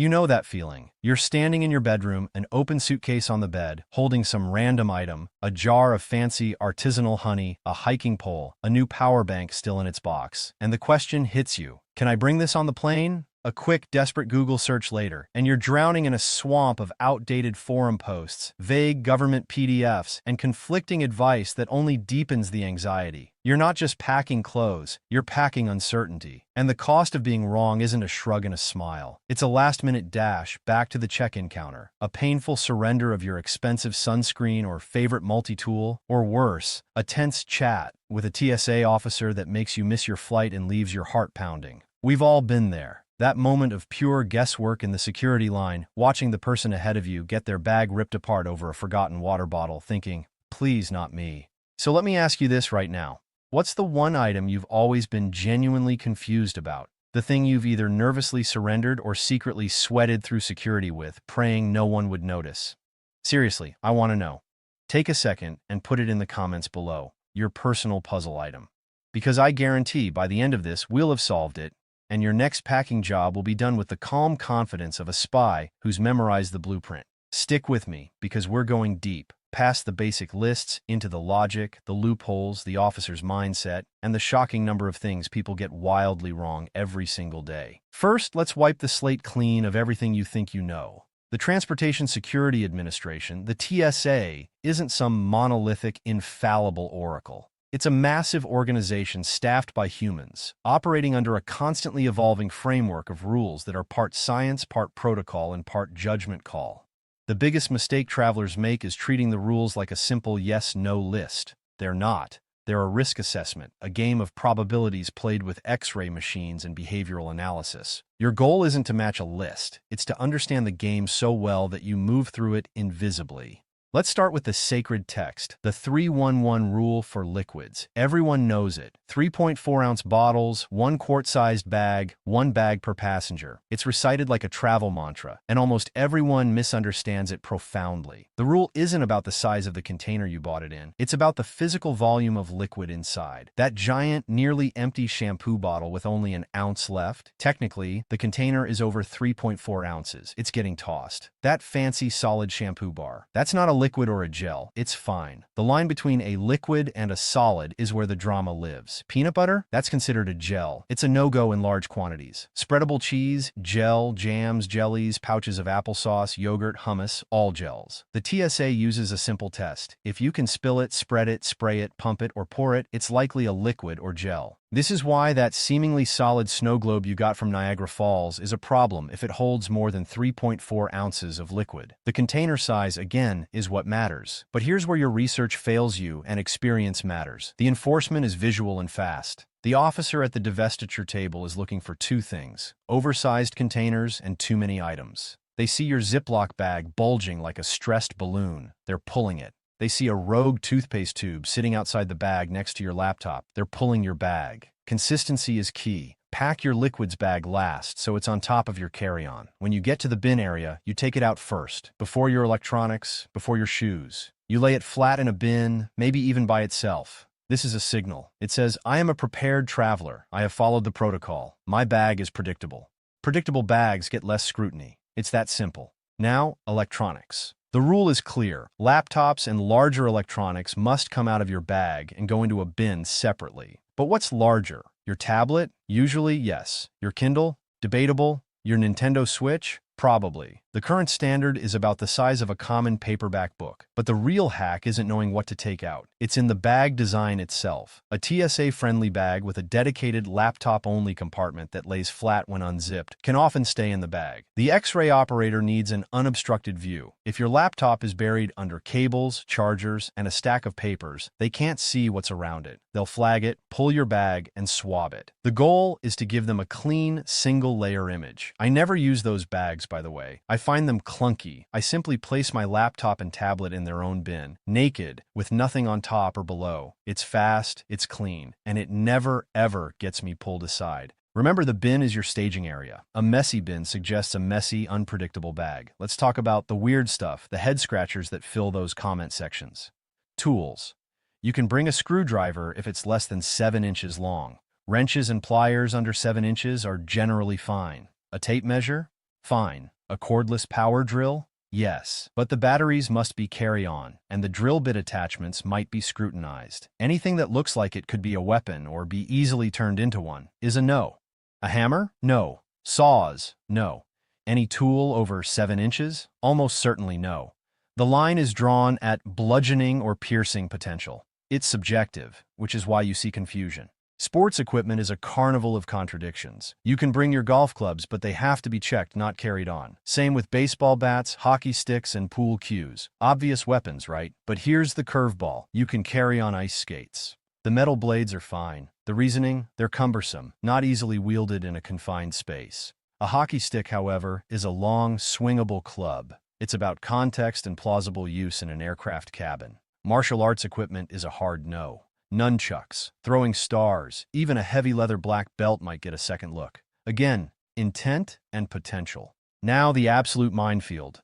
You know that feeling. You're standing in your bedroom, an open suitcase on the bed, holding some random item, a jar of fancy artisanal honey, a hiking pole, a new power bank still in its box. And the question hits you, can I bring this on the plane? A quick, desperate Google search later, and you're drowning in a swamp of outdated forum posts, vague government PDFs, and conflicting advice that only deepens the anxiety. You're not just packing clothes, you're packing uncertainty. And the cost of being wrong isn't a shrug and a smile. It's a last-minute dash back to the check-in counter, a painful surrender of your expensive sunscreen or favorite multi-tool, or worse, a tense chat with a TSA officer that makes you miss your flight and leaves your heart pounding. We've all been there. That moment of pure guesswork in the security line, watching the person ahead of you get their bag ripped apart over a forgotten water bottle, thinking, please not me. So let me ask you this right now. What's the one item you've always been genuinely confused about? The thing you've either nervously surrendered or secretly sweated through security with, praying no one would notice? Seriously, I want to know. Take a second and put it in the comments below, your personal puzzle item. Because I guarantee by the end of this, we'll have solved it, and your next packing job will be done with the calm confidence of a spy who's memorized the blueprint. Stick with me, because we're going deep, past the basic lists, into the logic, the loopholes, the officer's mindset, and the shocking number of things people get wildly wrong every single day. First, let's wipe the slate clean of everything you think you know. The Transportation Security Administration, the TSA, isn't some monolithic, infallible oracle. It's a massive organization staffed by humans, operating under a constantly evolving framework of rules that are part science, part protocol, and part judgment call. The biggest mistake travelers make is treating the rules like a simple yes-no list. They're not. They're a risk assessment, a game of probabilities played with X-ray machines and behavioral analysis. Your goal isn't to match a list. It's to understand the game so well that you move through it invisibly. Let's start with the sacred text, the 3-1-1 rule for liquids. Everyone knows it. 3.4-ounce bottles, 1 quart-sized bag, 1 bag per passenger. It's recited like a travel mantra, and almost everyone misunderstands it profoundly. The rule isn't about the size of the container you bought it in. It's about the physical volume of liquid inside. That giant, nearly empty shampoo bottle with only an ounce left. Technically, the container is over 3.4 ounces. It's getting tossed. That fancy solid shampoo bar. That's not a liquid or a gel, it's fine. The line between a liquid and a solid is where the drama lives. Peanut butter? That's considered a gel. It's a no-go in large quantities. Spreadable cheese, gel, jams, jellies, pouches of applesauce, yogurt, hummus, all gels. The TSA uses a simple test. If you can spill it, spread it, spray it, pump it, or pour it, it's likely a liquid or gel. This is why that seemingly solid snow globe you got from Niagara Falls is a problem if it holds more than 3.4 ounces of liquid. The container size, again, is what matters. But here's where your research fails you and experience matters. The enforcement is visual and fast. The officer at the divestiture table is looking for two things: oversized containers and too many items. They see your Ziploc bag bulging like a stressed balloon. They're pulling it. They see a rogue toothpaste tube sitting outside the bag next to your laptop. They're pulling your bag. Consistency is key. Pack your liquids bag last so it's on top of your carry-on. When you get to the bin area, you take it out first, before your electronics, before your shoes. You lay it flat in a bin, maybe even by itself. This is a signal. It says, I am a prepared traveler. I have followed the protocol. My bag is predictable. Predictable bags get less scrutiny. It's that simple. Now, electronics. The rule is clear. Laptops and larger electronics must come out of your bag and go into a bin separately. But what's larger? Your tablet? Usually, yes. Your Kindle? Debatable. Your Nintendo Switch? Probably. The current standard is about the size of a common paperback book. But the real hack isn't knowing what to take out. It's in the bag design itself. A TSA-friendly bag with a dedicated laptop-only compartment that lays flat when unzipped can often stay in the bag. The X-ray operator needs an unobstructed view. If your laptop is buried under cables, chargers, and a stack of papers, they can't see what's around it. They'll flag it, pull your bag, and swab it. The goal is to give them a clean, single-layer image. I never use those bags, by the way. I find them clunky. I simply place my laptop and tablet in their own bin, naked, with nothing on top or below. It's fast, it's clean, and it never, ever gets me pulled aside. Remember, the bin is your staging area. A messy bin suggests a messy, unpredictable bag. Let's talk about the weird stuff, the head scratchers that fill those comment sections. Tools. You can bring a screwdriver if it's less than 7 inches long. Wrenches and pliers under 7 inches are generally fine. A tape measure? Fine. A cordless power drill? Yes, but the batteries must be carry-on, and the drill bit attachments might be scrutinized. Anything that looks like it could be a weapon or be easily turned into one is a no. A hammer? No. Saws? No. Any tool over 7 inches? Almost certainly no. The line is drawn at bludgeoning or piercing potential. It's subjective, which is why you see confusion. Sports equipment is a carnival of contradictions. You can bring your golf clubs, but they have to be checked, not carried on. Same with baseball bats, hockey sticks, and pool cues. Obvious weapons, right? But here's the curveball. You can carry on ice skates. The metal blades are fine. The reasoning? They're cumbersome, not easily wielded in a confined space. A hockey stick, however, is a long, swingable club. It's about context and plausible use in an aircraft cabin. Martial arts equipment is a hard no. Nunchucks, throwing stars, even a heavy leather black belt might get a second look. Again, intent and potential. Now the absolute minefield.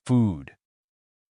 Food.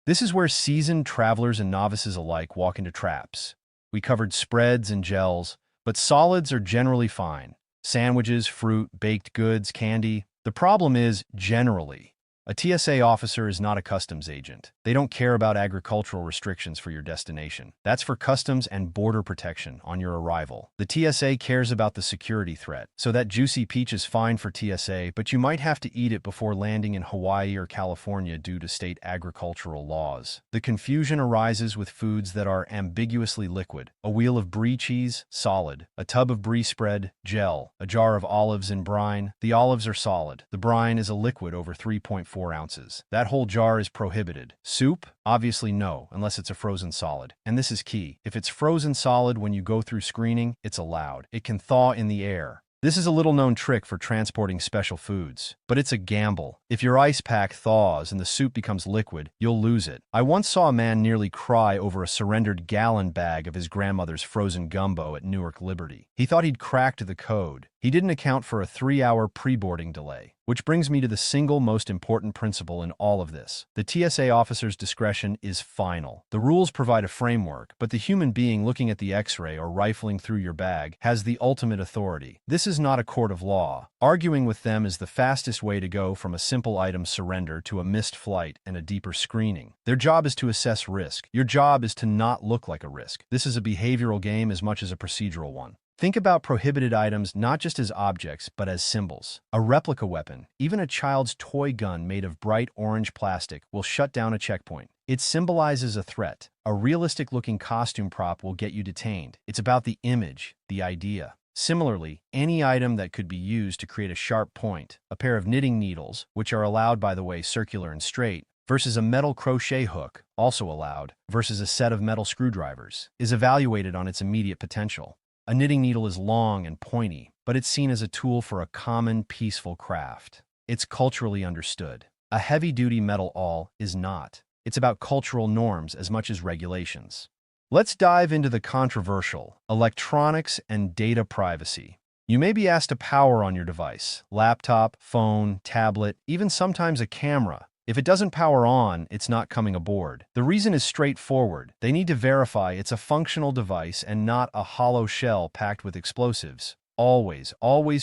This is where seasoned travelers and novices alike walk into traps. We covered spreads and gels, but solids are generally fine. Sandwiches, fruit, baked goods, candy. The problem is, generally, a TSA officer is not a customs agent. They don't care about agricultural restrictions for your destination. That's for customs and border protection on your arrival. The TSA cares about the security threat. So that juicy peach is fine for TSA, but you might have to eat it before landing in Hawaii or California due to state agricultural laws. The confusion arises with foods that are ambiguously liquid. A wheel of brie cheese, solid. A tub of brie spread, gel. A jar of olives in brine. The olives are solid. The brine is a liquid over 3.4 ounces. That whole jar is prohibited. Soup? Obviously no, unless it's a frozen solid. And this is key. If it's frozen solid when you go through screening, it's allowed. It can thaw in the air. This is a little-known trick for transporting special foods, but it's a gamble. If your ice pack thaws and the soup becomes liquid, you'll lose it. I once saw a man nearly cry over a surrendered gallon bag of his grandmother's frozen gumbo at Newark Liberty. He thought he'd cracked the code. He didn't account for a 3-hour pre-boarding delay. Which brings me to the single most important principle in all of this. The TSA officer's discretion is final. The rules provide a framework, but the human being looking at the X-ray or rifling through your bag has the ultimate authority. This is not a court of law. Arguing with them is the fastest way to go from a simple item surrender to a missed flight and a deeper screening. Their job is to assess risk. Your job is to not look like a risk. This is a behavioral game as much as a procedural one. Think about prohibited items not just as objects, but as symbols. A replica weapon, even a child's toy gun made of bright orange plastic, will shut down a checkpoint. It symbolizes a threat. A realistic-looking costume prop will get you detained. It's about the image, the idea. Similarly, any item that could be used to create a sharp point, a pair of knitting needles, which are allowed, by the way, circular and straight, versus a metal crochet hook, also allowed, versus a set of metal screwdrivers, is evaluated on its immediate potential. A knitting needle is long and pointy, but it's seen as a tool for a common, peaceful craft. It's culturally understood. A heavy-duty metal awl is not. It's about cultural norms as much as regulations. Let's dive into the controversial, electronics and data privacy. You may be asked to power on your device, laptop, phone, tablet, even sometimes a camera. If it doesn't power on, it's not coming aboard. The reason is straightforward. They need to verify it's a functional device and not a hollow shell packed with explosives. Always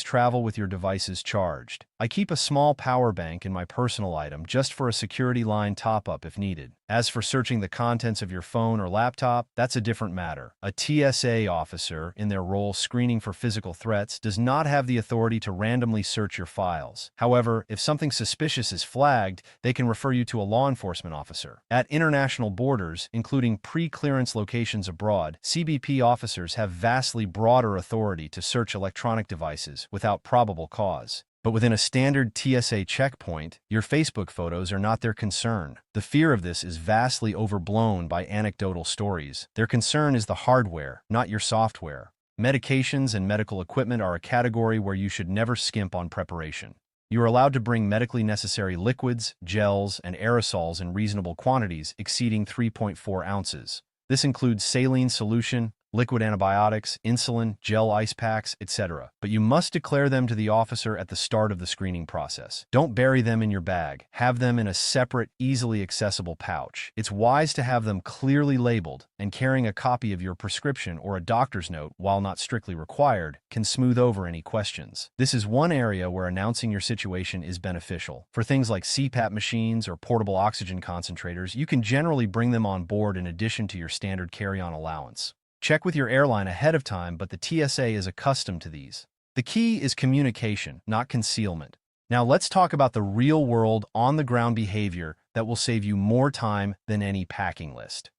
travel with your devices charged. I keep a small power bank in my personal item just for a security line top-up if needed. As for searching the contents of your phone or laptop, that's a different matter. A TSA officer, in their role screening for physical threats, does not have the authority to randomly search your files. However, if something suspicious is flagged, they can refer you to a law enforcement officer. At international borders, including pre-clearance locations abroad, CBP officers have vastly broader authority to search electronic devices without probable cause. But within a standard TSA checkpoint, your Facebook photos are not their concern. The fear of this is vastly overblown by anecdotal stories. Their concern is the hardware, not your software. Medications and medical equipment are a category where you should never skimp on preparation. You are allowed to bring medically necessary liquids, gels, and aerosols in reasonable quantities exceeding 3.4 ounces. This includes saline solution, liquid antibiotics, insulin, gel ice packs, etc. But you must declare them to the officer at the start of the screening process. Don't bury them in your bag. Have them in a separate, easily accessible pouch. It's wise to have them clearly labeled, and carrying a copy of your prescription or a doctor's note, while not strictly required, can smooth over any questions. This is one area where announcing your situation is beneficial. For things like CPAP machines or portable oxygen concentrators, you can generally bring them on board in addition to your standard carry-on allowance. Check with your airline ahead of time, but the TSA is accustomed to these. The key is communication, not concealment. Now let's talk about the real-world, on-the-ground behavior that will save you more time than any packing list.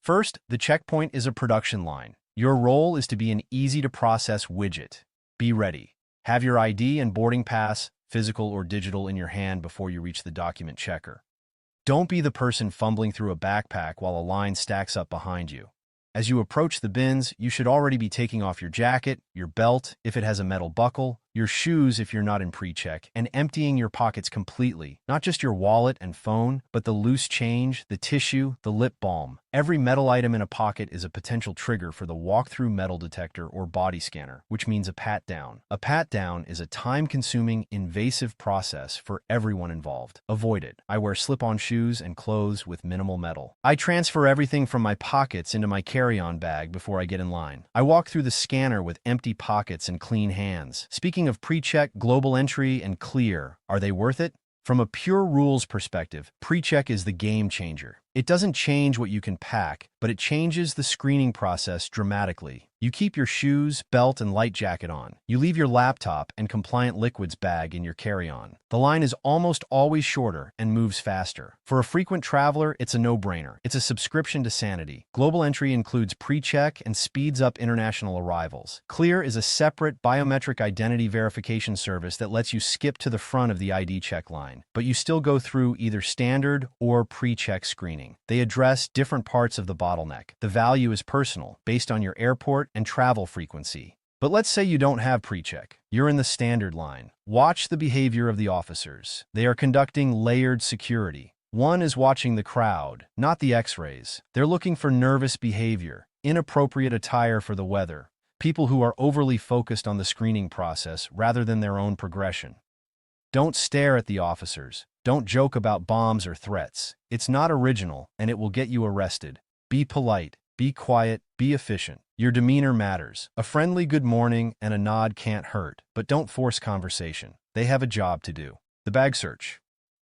First, the checkpoint is a production line. Your role is to be an easy-to-process widget. Be ready. Have your ID and boarding pass, physical or digital, in your hand before you reach the document checker. Don't be the person fumbling through a backpack while a line stacks up behind you. As you approach the bins, you should already be taking off your jacket, your belt, if it has a metal buckle, your shoes if you're not in pre-check, and emptying your pockets completely, not just your wallet and phone, but the loose change, the tissue, the lip balm. Every metal item in a pocket is a potential trigger for the walk-through metal detector or body scanner, which means a pat-down. A pat-down is a time-consuming, invasive process for everyone involved. Avoid it. I wear slip-on shoes and clothes with minimal metal. I transfer everything from my pockets into my carry-on bag before I get in line. I walk through the scanner with empty pockets and clean hands. Speaking of pre-check, global entry, and clear, are they worth it? From a pure rules perspective, pre-check is the game changer. It doesn't change what you can pack, but it changes the screening process dramatically. You keep your shoes, belt, and light jacket on. You leave your laptop and compliant liquids bag in your carry-on. The line is almost always shorter and moves faster. For a frequent traveler, it's a no-brainer. It's a subscription to sanity. Global entry includes pre-check and speeds up international arrivals. Clear is a separate biometric identity verification service that lets you skip to the front of the ID check line, but you still go through either standard or pre-check screening. They address different parts of the bottleneck. The value is personal, based on your airport and travel frequency. But let's say you don't have pre-check. You're in the standard line. Watch the behavior of the officers. They are conducting layered security. One is watching the crowd, not the X-rays. They're looking for nervous behavior, inappropriate attire for the weather, people who are overly focused on the screening process rather than their own progression. Don't stare at the officers. Don't joke about bombs or threats. It's not original, and it will get you arrested. Be polite, be quiet, be efficient. Your demeanor matters. A friendly good morning and a nod can't hurt, but don't force conversation. They have a job to do. The bag search.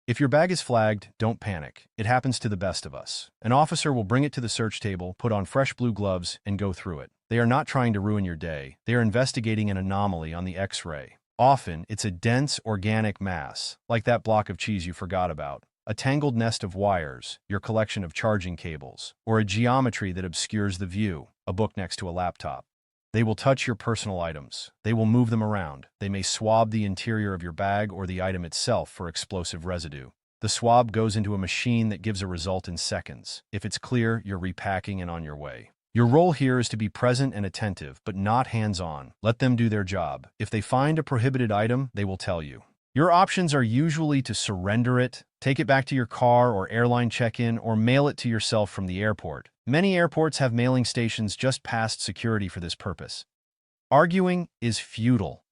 If your bag is flagged, don't panic. It happens to the best of us. An officer will bring it to the search table, put on fresh blue gloves, and go through it. They are not trying to ruin your day. They are investigating an anomaly on the X-ray. Often, it's a dense, organic mass, like that block of cheese you forgot about, a tangled nest of wires, your collection of charging cables, or a geometry that obscures the view, a book next to a laptop. They will touch your personal items. They will move them around. They may swab the interior of your bag or the item itself for explosive residue. The swab goes into a machine that gives a result in seconds. If it's clear, you're repacking and on your way. Your role here is to be present and attentive, but not hands-on. Let them do their job. If they find a prohibited item, they will tell you. Your options are usually to surrender it, take it back to your car or airline check-in, or mail it to yourself from the airport. Many airports have mailing stations just past security for this purpose. Arguing is futile.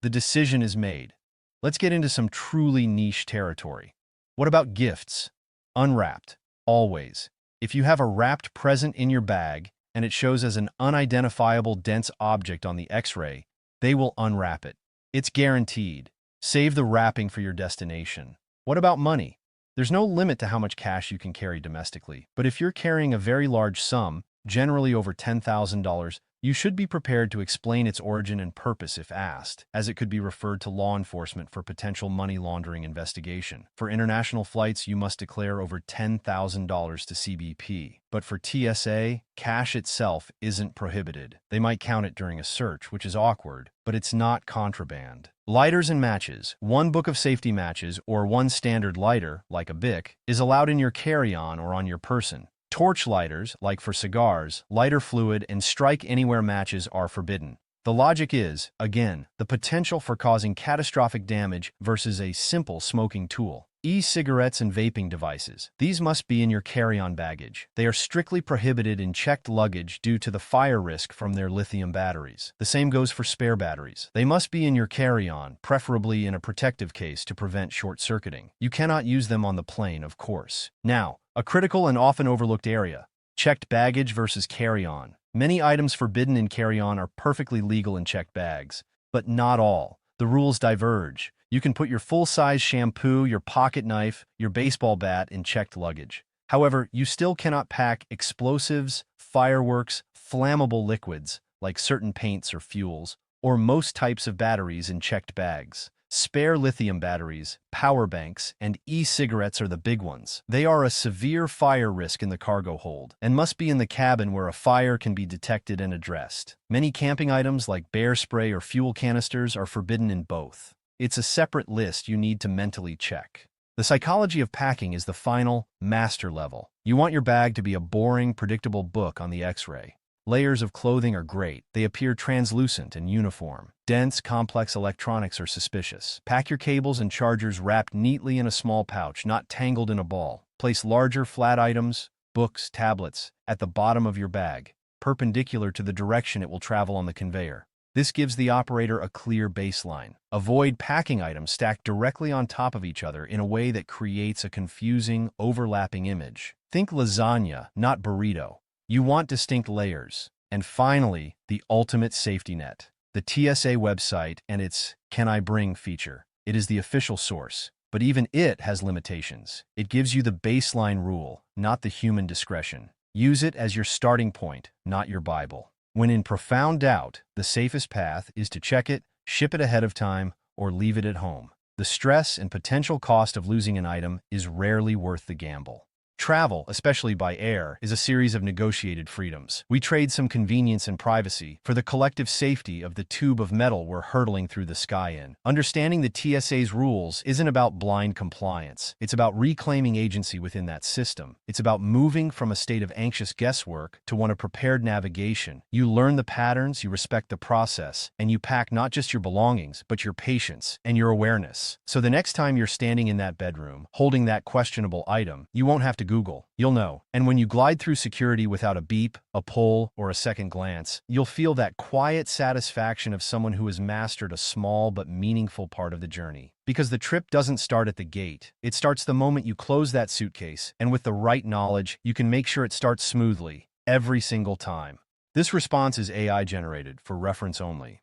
The decision is made. Let's get into some truly niche territory. What about gifts? Unwrapped. Always. If you have a wrapped present in your bag, and it shows as an unidentifiable dense object on the X-ray, they will unwrap it. It's guaranteed. Save the wrapping for your destination. What about money? There's no limit to how much cash you can carry domestically, but if you're carrying a very large sum, generally over $10,000, you should be prepared to explain its origin and purpose if asked, as it could be referred to law enforcement for potential money laundering investigation. For international flights, you must declare over $10,000 to CBP. But for TSA, cash itself isn't prohibited. They might count it during a search, which is awkward, but it's not contraband. Lighters and matches. One book of safety matches, or one standard lighter, like a Bic, is allowed in your carry-on or on your person. Torch lighters, like for cigars, lighter fluid, and strike-anywhere matches are forbidden. The logic is, again, the potential for causing catastrophic damage versus a simple smoking tool. E-cigarettes and vaping devices. These must be in your carry-on baggage. They are strictly prohibited in checked luggage due to the fire risk from their lithium batteries. The same goes for spare batteries. They must be in your carry-on, preferably in a protective case to prevent short-circuiting. You cannot use them on the plane, of course. Now, a critical and often overlooked area. Checked baggage versus carry-on. Many items forbidden in carry-on are perfectly legal in checked bags, but not all. The rules diverge. You can put your full-size shampoo, your pocket knife, your baseball bat in checked luggage. However, you still cannot pack explosives, fireworks, flammable liquids, like certain paints or fuels, or most types of batteries in checked bags. Spare lithium batteries, power banks, and e-cigarettes are the big ones. They are a severe fire risk in the cargo hold and must be in the cabin where a fire can be detected and addressed. Many camping items like bear spray or fuel canisters are forbidden in both. It's a separate list you need to mentally check. The psychology of packing is the final, master level. You want your bag to be a boring, predictable book on the X-ray. Layers of clothing are great. They appear translucent and uniform. Dense, complex electronics are suspicious. Pack your cables and chargers wrapped neatly in a small pouch, not tangled in a ball. Place larger, flat items, books, tablets, at the bottom of your bag, perpendicular to the direction it will travel on the conveyor. This gives the operator a clear baseline. Avoid packing items stacked directly on top of each other in a way that creates a confusing, overlapping image. Think lasagna, not burrito. You want distinct layers. And finally, the ultimate safety net. The TSA website and its "Can I Bring" feature. It is the official source, but even it has limitations. It gives you the baseline rule, not the human discretion. Use it as your starting point, not your Bible. When in profound doubt, the safest path is to check it, ship it ahead of time, or leave it at home. The stress and potential cost of losing an item is rarely worth the gamble. Travel, especially by air, is a series of negotiated freedoms. We trade some convenience and privacy for the collective safety of the tube of metal we're hurtling through the sky in. Understanding the TSA's rules isn't about blind compliance. It's about reclaiming agency within that system. It's about moving from a state of anxious guesswork to one of prepared navigation. You learn the patterns, you respect the process, and you pack not just your belongings, but your patience and your awareness. So the next time you're standing in that bedroom, holding that questionable item, you won't have to Google. You'll know. And when you glide through security without a beep, a pull, or a second glance, you'll feel that quiet satisfaction of someone who has mastered a small but meaningful part of the journey. Because the trip doesn't start at the gate. It starts the moment you close that suitcase, and with the right knowledge, you can make sure it starts smoothly, every single time. This response is AI generated, for reference only.